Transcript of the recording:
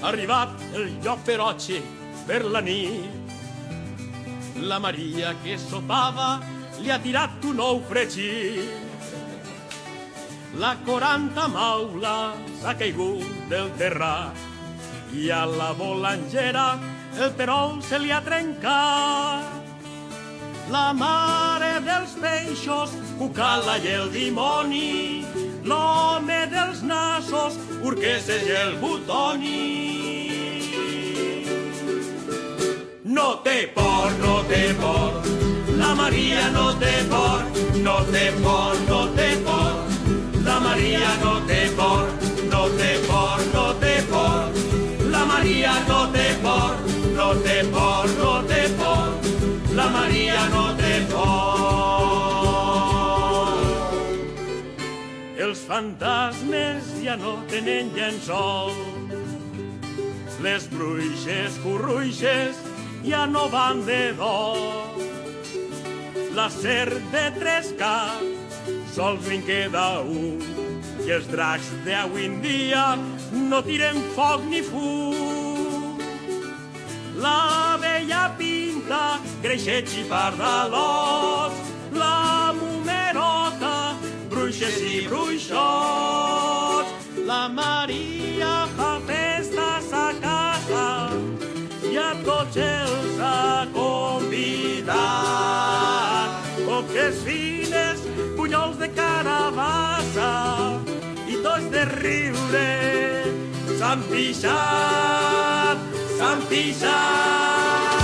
Arribat el lloc ferotge per la nit, la Maria que sopava li ha tirat un ou fregit. La 40 maula s'ha caigut del terrat i a la bolangera el perol se li ha trencat. La mare dels peixos, cucala i el dimoni, l'home dels nassos, urqueses i el butoni. No té por, no té por, la Maria no té por, no té por, no té por, la Maria no té por, no té por, no té por, la Maria no té por, no té por, no té por, la Maria no té por. Els fantasmes ja no tenen llençol, les bruixes curruixes ja no van de dol. La serp de 3 caps sols li'n queda un, i els dracs d'avui en dia no tiren foc ni fum. La vella pinta, greixets i pardalots, la mumerota, bruixes i bruixots. La Maria fa festes a casa i a tots els ha convidat. Coques fines, punyols de carabassa i tots de riure s'han pixat, s'han pixat.